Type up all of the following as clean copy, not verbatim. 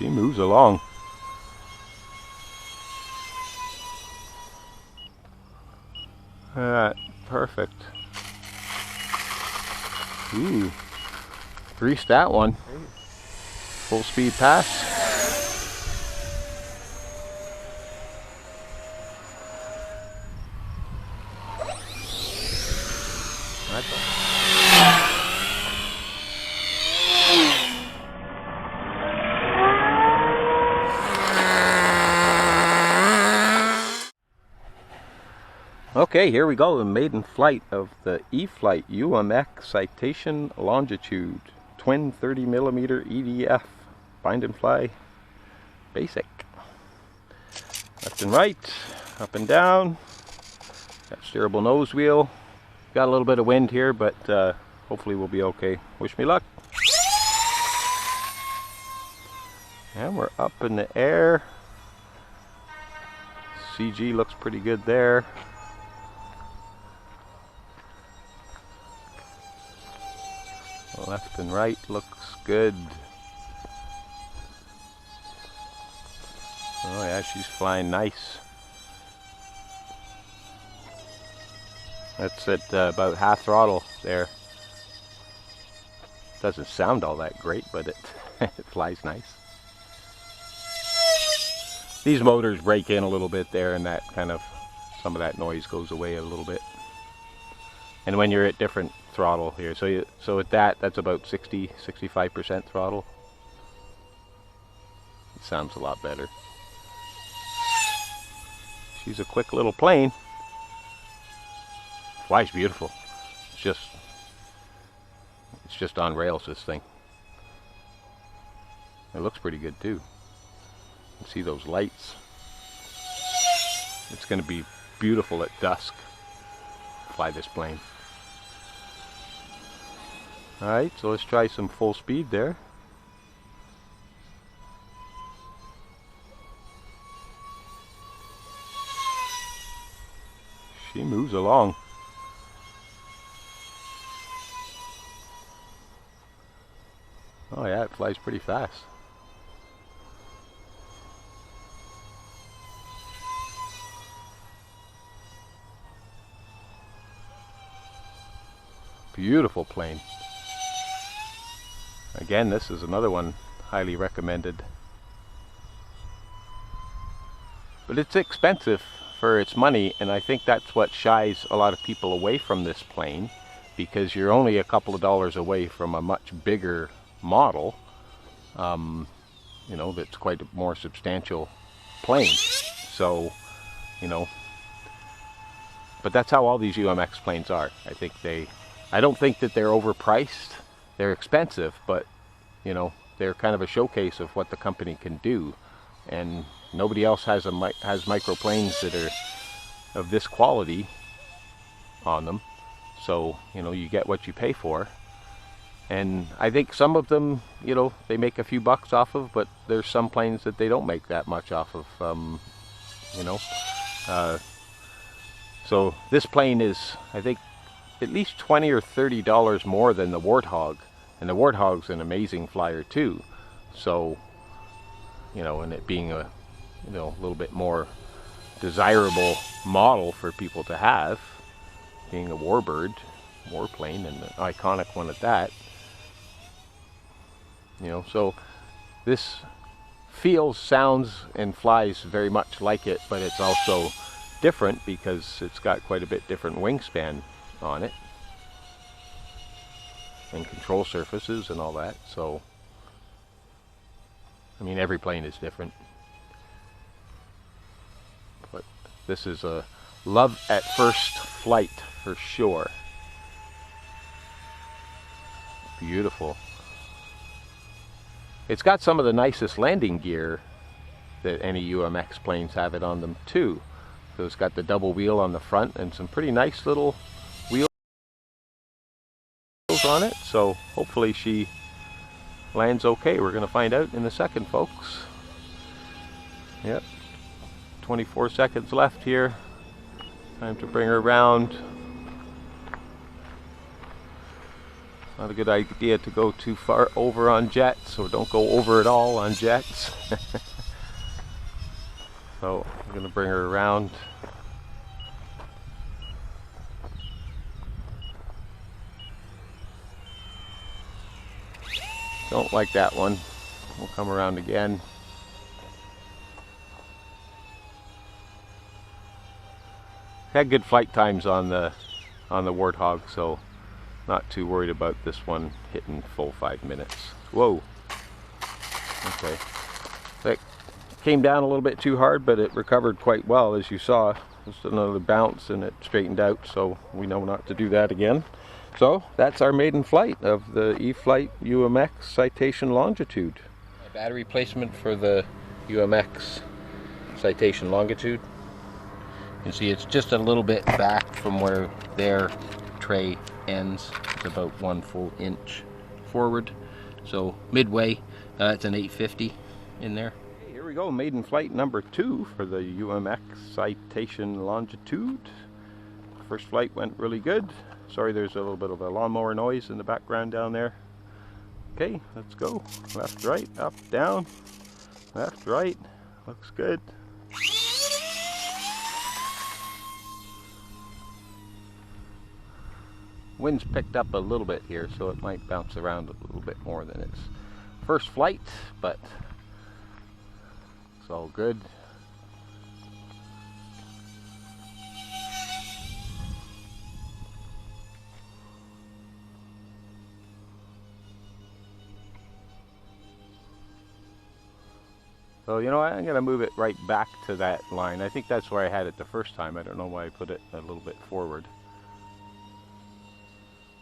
She moves along. Alright, perfect. Ooh, greased that one. Full speed pass. Okay, here we go, the maiden flight of the E-Flite UMX Citation Longitude, twin 30mm EDF, bind and fly, basic. Left and right, up and down, got steerable nose wheel, got a little bit of wind here, but hopefully we'll be okay. Wish me luck. And we're up in the air. CG looks pretty good there. Left and right looks good. Oh yeah, she's flying nice. That's at about half throttle there. Doesn't sound all that great, but it, it flies nice. These motors break in a little bit there, and that kind of, some of that noise goes away a little bit. And when you're at different throttle here, so at that's about 65% throttle. It sounds a lot better. She's a quick little plane. Flies beautiful. It's just on rails, this thing. It looks pretty good too. You can see those lights. It's going to be beautiful at dusk. Fly this plane. Alright, so let's try some full speed there. She moves along. Oh yeah, it flies pretty fast. Beautiful plane. Again, this is another one highly recommended. But it's expensive for its money, and I think that's what shies a lot of people away from this plane, because you're only a couple of dollars away from a much bigger model, you know, that's quite a more substantial plane. So, you know, but that's how all these UMX planes are. I don't think that they're overpriced. They're expensive, but you know, they're kind of a showcase of what the company can do, and nobody else has microplanes that are of this quality on them. So you know, you get what you pay for, and I think some of them, you know, they make a few bucks off of, but there's some planes that they don't make that much off of, you know. So this plane is, I think, at least $20 or $30 more than the Warthog, and the Warthog's an amazing flyer too. So, you know, and it being a, you know, a little bit more desirable model for people to have, being a warbird, warplane, and an iconic one at that. You know, so this feels, sounds, and flies very much like it, but it's also different because it's got quite a bit different wingspan on it, and control surfaces and all that. So I mean, every plane is different, but this is a love at first flight for sure. Beautiful. It's got some of the nicest landing gear that any UMX planes have it on them too. So it's got the double wheel on the front and some pretty nice little wheels on it. So hopefully she lands okay. We're going to find out in a second, folks. Yep, 24 seconds left here. Time to bring her around. Not a good idea to go too far over on jets, or don't go over at all on jets. So I'm going to bring her around. Don't like that one. We'll come around again. Had good flight times on the Warthog, so not too worried about this one hitting full 5 minutes. Whoa. Okay. That came down a little bit too hard, but it recovered quite well, as you saw. Just another bounce and it straightened out, so we know not to do that again. So that's our maiden flight of the E-Flite UMX Citation Longitude. A battery placement for the UMX Citation Longitude. You can see it's just a little bit back from where their tray ends. It's about 1 full inch forward. So midway, it's an 850 in there. Okay, here we go, maiden flight number 2 for the UMX Citation Longitude. First flight went really good. Sorry, there's a little bit of a lawnmower noise in the background down there. Okay, let's go. Left, right, up, down. Left, right. Looks good. Wind's picked up a little bit here, so it might bounce around a little bit more than its first flight, but it's all good. So, you know, I'm going to move it right back to that line. I think that's where I had it the first time. I don't know why I put it a little bit forward.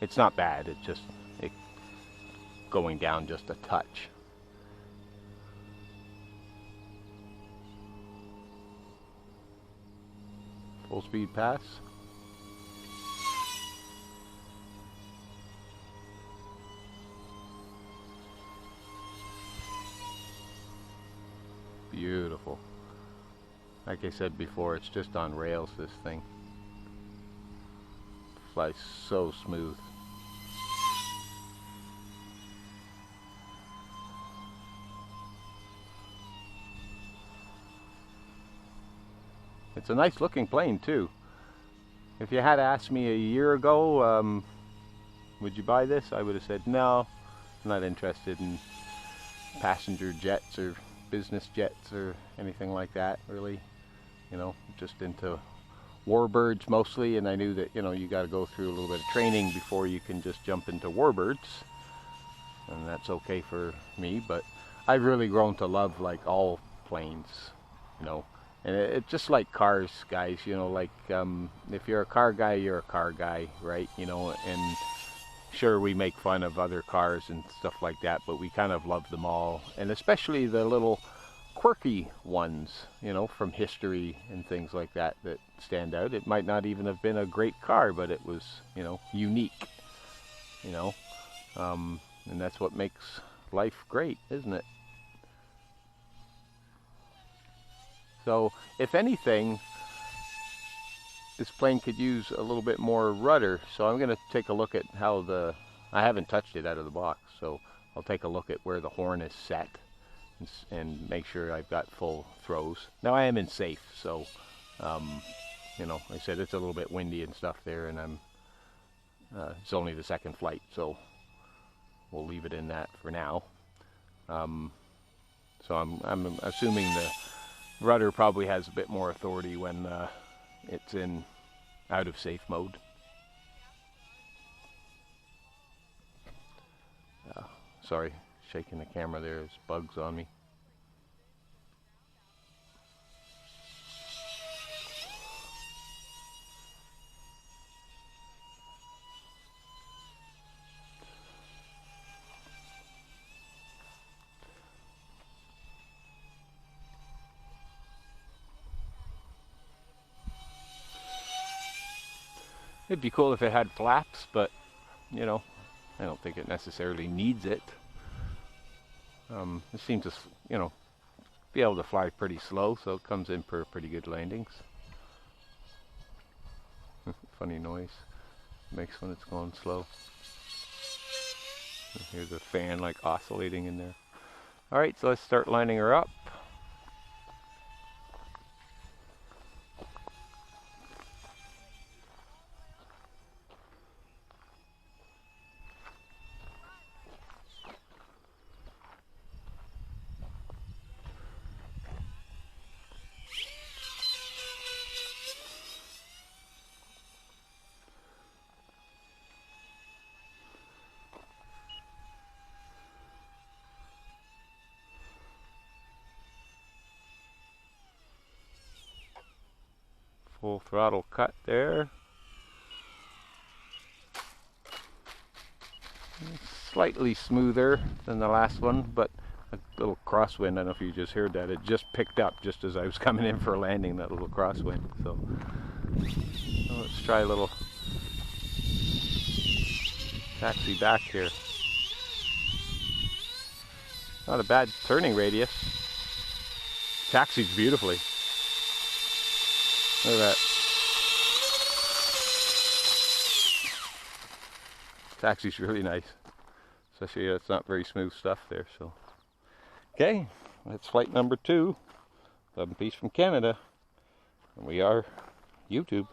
It's not bad, it's just going down just a touch. Full speed pass. Beautiful. Like I said before, it's just on rails, this thing. Flies so smooth. It's a nice looking plane too. If you had asked me a year ago, would you buy this? I would have said no, I'm not interested in passenger jets or business jets or anything like that, really. You know, just into warbirds mostly, and I knew that, you know, you got to go through a little bit of training before you can just jump into warbirds, and that's okay for me. But I've really grown to love like all planes, you know. And it's just like cars, guys, you know, like if you're a car guy, you're a car guy, right? You know, and sure, we make fun of other cars and stuff like that, but we kind of love them all, and especially the little quirky ones, you know, from history and things like that that stand out. It might not even have been a great car, but it was, you know, unique, you know, and that's what makes life great, isn't it? So, if anything, this plane could use a little bit more rudder, so I'm going to take a look at how I haven't touched it out of the box, so I'll take a look at where the horn is set and make sure I've got full throws. Now I am in safe, so, you know, like I said, it's a little bit windy and stuff there, and it's only the second flight, so we'll leave it in that for now. So I'm assuming the rudder probably has a bit more authority when it's in out of safe mode. Sorry, shaking the camera there, there's bugs on me. It'd be cool if it had flaps, but, you know, I don't think it necessarily needs it. It seems to, you know, be able to fly pretty slow, so it comes in for pretty good landings. Funny noise it makes when it's going slow. Here's a fan like oscillating in there. Alright, so let's start lining her up. Full throttle cut there. Slightly smoother than the last one, but a little crosswind. I don't know if you just heard that. It just picked up just as I was coming in for a landing, that little crosswind. So let's try a little taxi back here. Not a bad turning radius. Taxis beautifully. Look at that. Taxi's really nice. Especially it's not very smooth stuff there. So, okay, that's flight number 2. 11 piece from Canada. And we are YouTube.